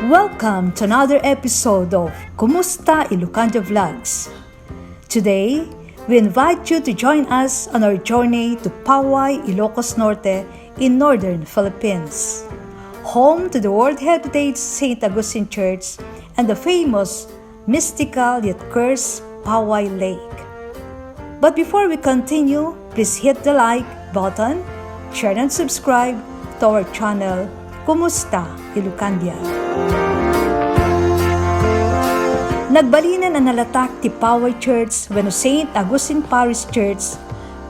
Welcome to another episode of Kumusta Ilokandia Vlogs. Today, we invite you to join us on our journey to Paoay, Ilokos, Norte in northern Philippines, home to the World Heritage St. Augustine Church and the famous mystical yet cursed Paoay Lake. But before we continue, please hit the like button, share and subscribe to our channel, Kumusta Ilokandia. Nagbalinan ang nalatak ti Paoay Church wenno St. Augustine Parish Church,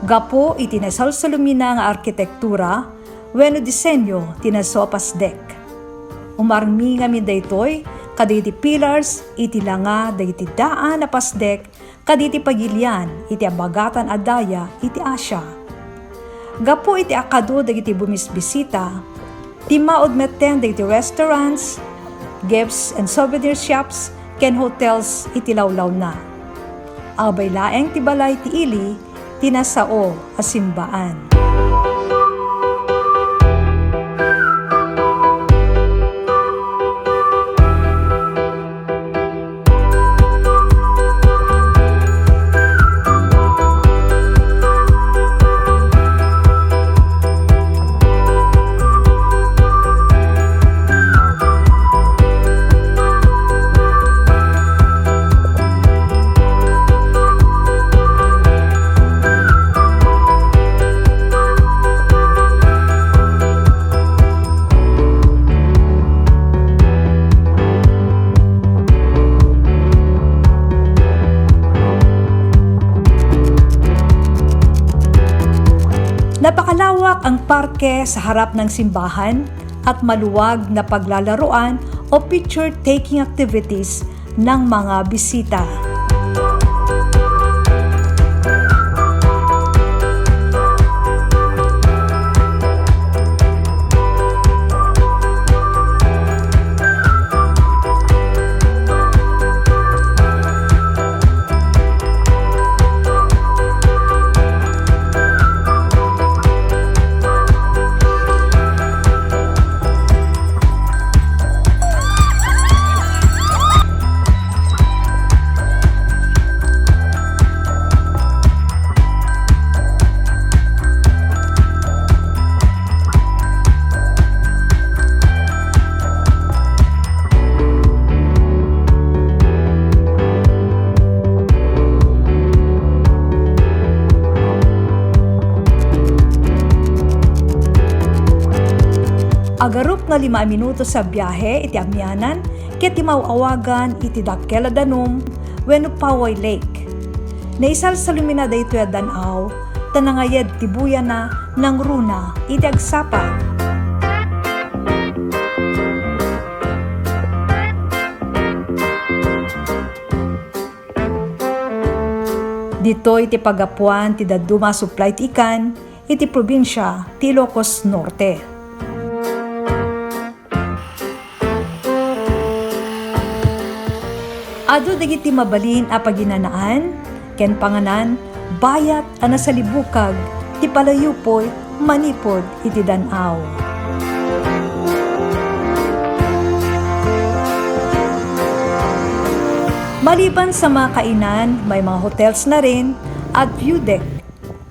gapo iti nasalsalumina nga arkitektura wenno disenyo ti nasopas dek. Umarmi nga min daytoy kaditi pillars iti langa dagiti daan na pasdek kaditi pagilian iti abagatan a daya iti Asia. Gapo iti akado dagiti bumisbisita, ti maod metten dagiti restaurants, gifts and souvenir shops ken hotels iti lawlaw na. Abay laeng ti balay ti ili tinasao a simbaan. Napakalawak ang parke sa harap ng simbahan at maluwag na paglalaruan o picture-taking activities ng mga bisita. Agarup nga 5 minuto sa biyahe iti amyanan ket ti mauawagan iti dakkel a danum wenno Paoay Lake. Naisalsalumina daytoy a dan-aw tanangayed ti buya na ng runa iti agsapa. Ditoy ti pagapuan ti daduma supply ti ikan iti probinsya ti Ilokos Norte. Ado dagiti mabalin a paginanaan, ken panganan, bayat a nasalibukag, ti palayupoy, manipod iti dan-aw. Maliban sa mga kainan, may mga hotels na rin at view deck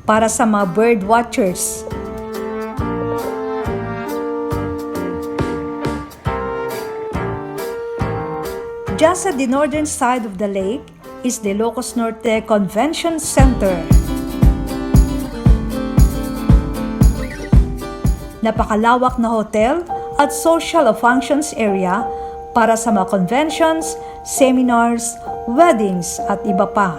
para sa mga bird watchers. Just at the northern side of the lake is the Ilokos Norte Convention Center. Napakalawak na hotel at social functions area para sa mga conventions, seminars, weddings at iba pa.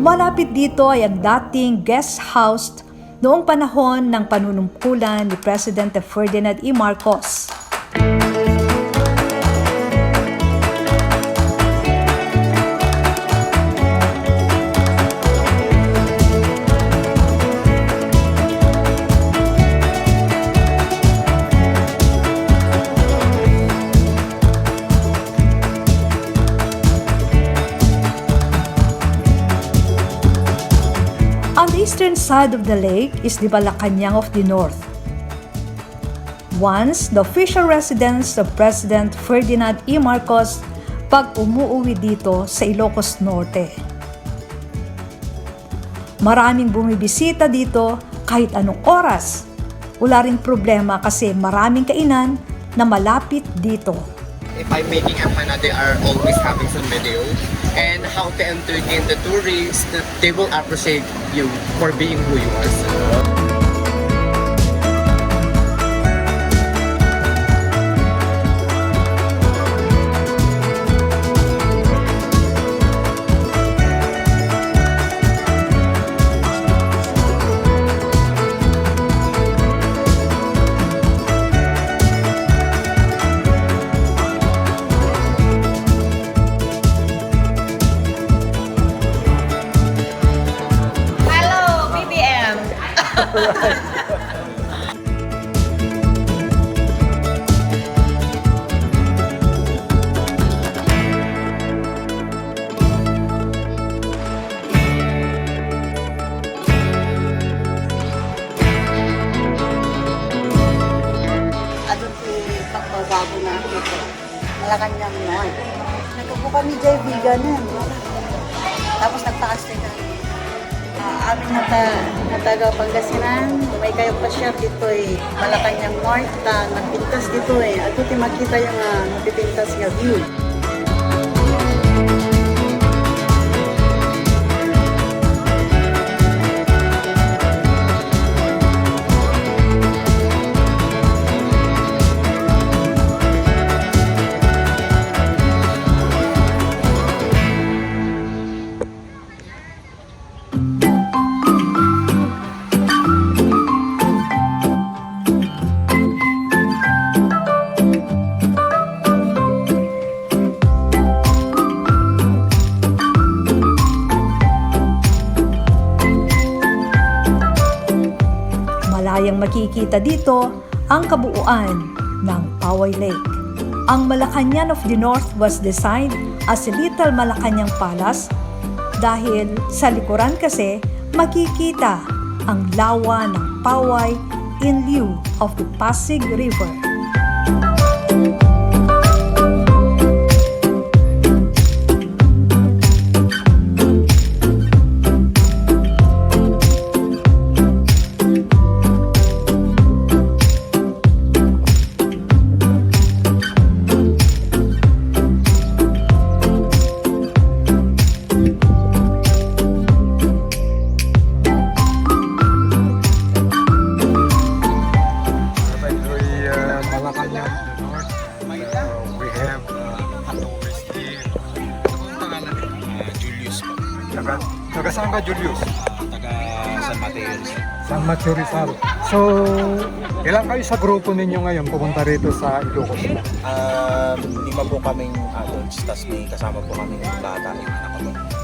Malapit dito ay ang dating guest house noong panahon ng panunungkulan ni Presidente Ferdinand E. Marcos. eastern side of the lake is the Malacanan of the North. Once the official residence of President Ferdinand E. Marcos pag umuuwi dito sa Ilokos Norte. Maraming bumibisita dito kahit anong oras. Wala ring problema kasi maraming kainan na malapit dito. If I'm making empana, they are always having some video and how to entertain the tourists. They will appreciate you for being who you are. Bago na ito. Malacanan Norte. Nagpo kami dyan, veganan. Tapos nagpa-astay kami. Amin na taga Pangasinan, may kayo pa siya dito Malacanan Norte. Nagpintas dito At ito makita yung nagpintas nga view. Malayang makikita dito ang kabuuan ng Paoay Lake. Ang Malacanan of the North was designed as a Little Malacañang Palace dahil sa likuran kasi makikita ang lawa ng Paoay in lieu of the Pasig River. Taga saan ka, Julius? Taga San Mateo. San Mateo Rizal. So, ilan kayo sa grupo ninyo ngayon pupunta rito sa Ilokos? 5 po kaming adults, tapos may kasama po kaming bata.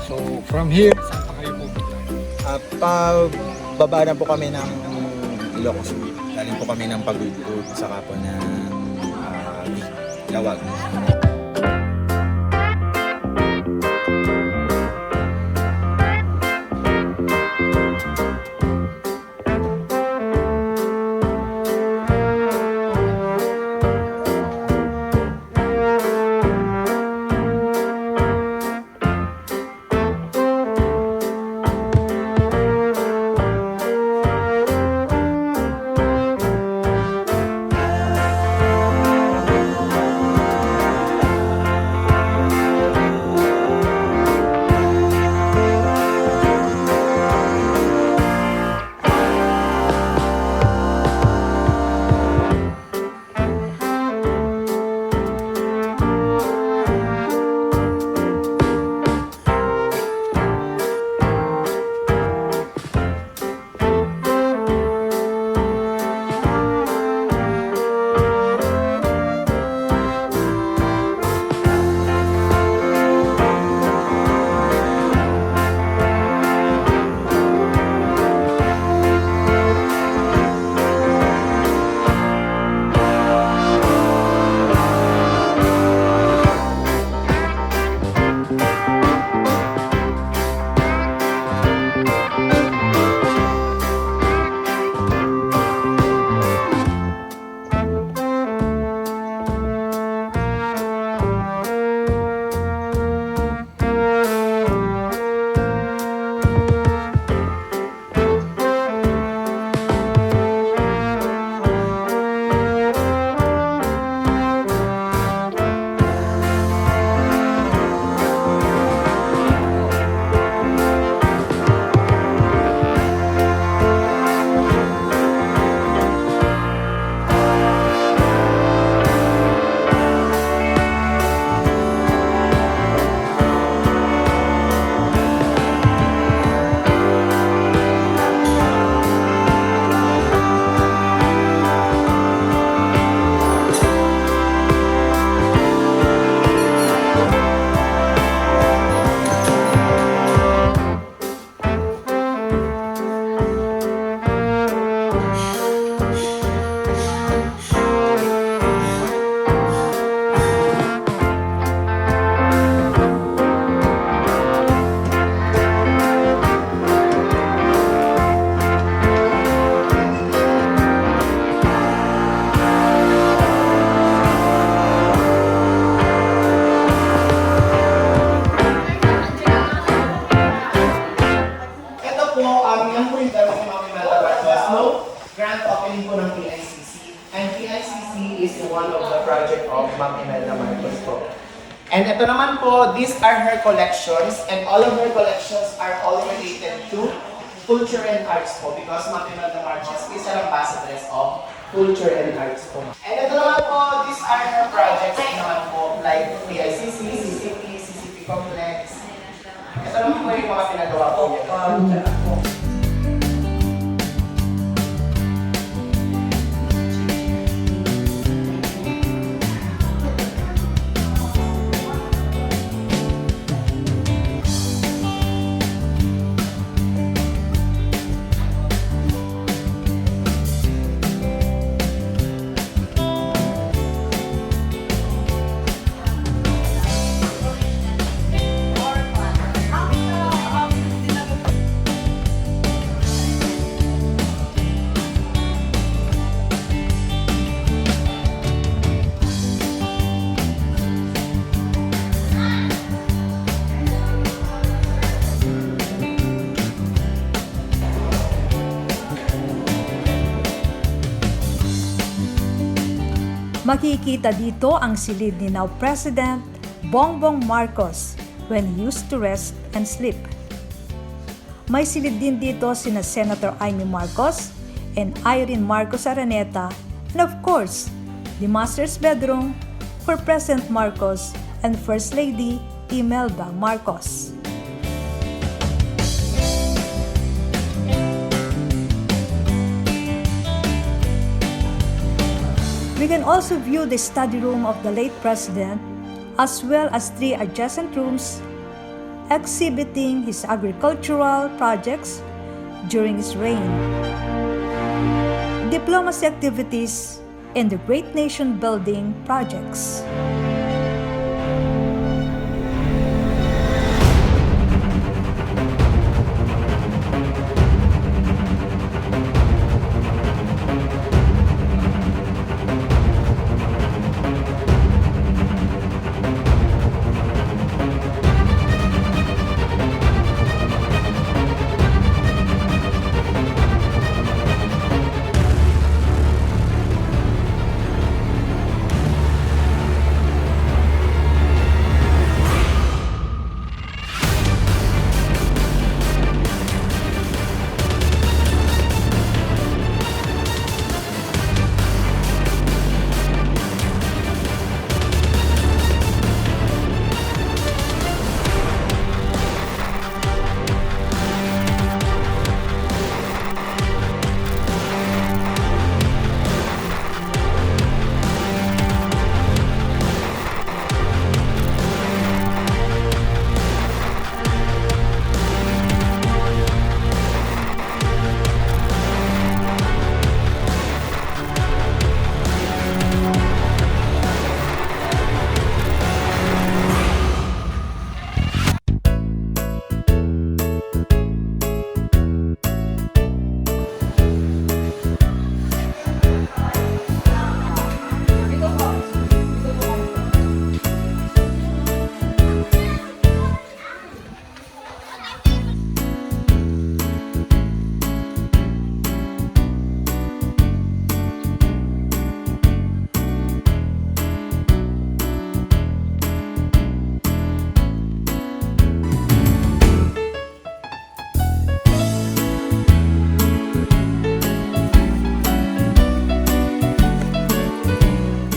So, from here, saan pa kayo pupunta? Pababa na po kami ng Ilokos. Galing po kami ng Pagudud, saka po na Lawag. Ma'am Imelda Marcos po. And ito naman po, these are her collections, and all of her collections are all related to culture and arts po, because Ma'am Imelda Marcos is an ambassadress of culture and arts po. And ito naman po, these are her projects naman po, like PICC, CCP Complex. Ito naman po yung mga pinagawa po niya. Makikita dito ang silid ni now President Bongbong Marcos when he used to rest and sleep. May silid din dito sina Senator Amy Marcos and Irene Marcos Araneta, and of course, the master's bedroom for President Marcos and First Lady Imelda Marcos. We can also view the study room of the late president as well as 3 adjacent rooms exhibiting his agricultural projects during his reign, diplomacy activities, and the great nation building projects.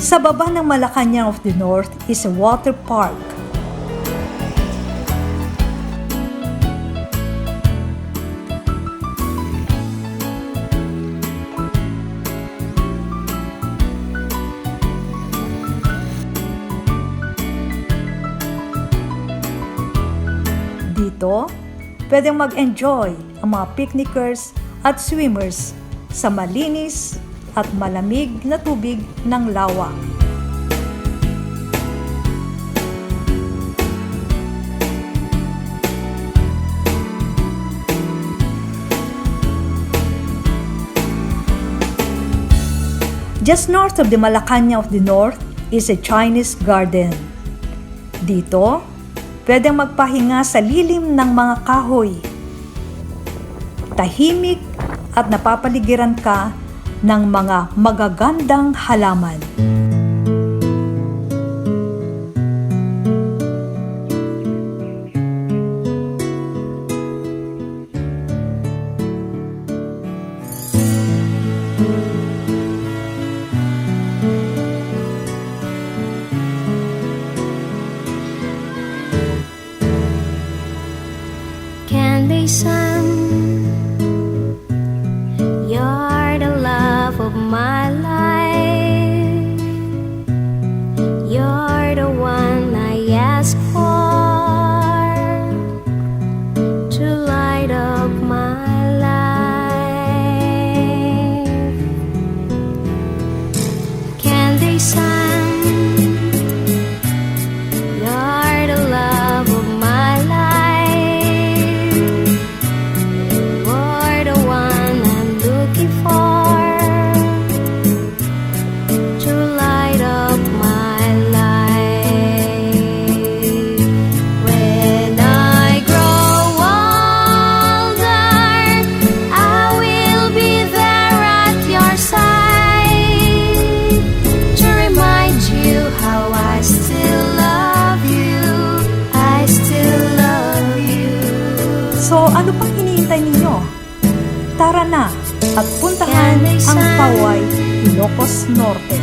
Sa baba ng Malacanan of the North is a water park. Dito, pwedeng mag-enjoy ang mga picnickers at swimmers sa malinis at malamig na tubig ng lawa. Just north of the Malacanan of the North is a Chinese garden. Dito, pwedeng magpahinga sa lilim ng mga kahoy. Tahimik at napapaligiran ka ng mga magagandang halaman. Candy sun, you're the love of my life. You're the one I ask for to light up my life. Candy sun, you're the love of my life. You're the one I'm looking for to light up my life. When I grow older, I will be there at your side to remind you how I still love you. I still love you. So ano pang hinihintay ninyo? Tara na at puntahan ang Paoay, Ilokos Norte.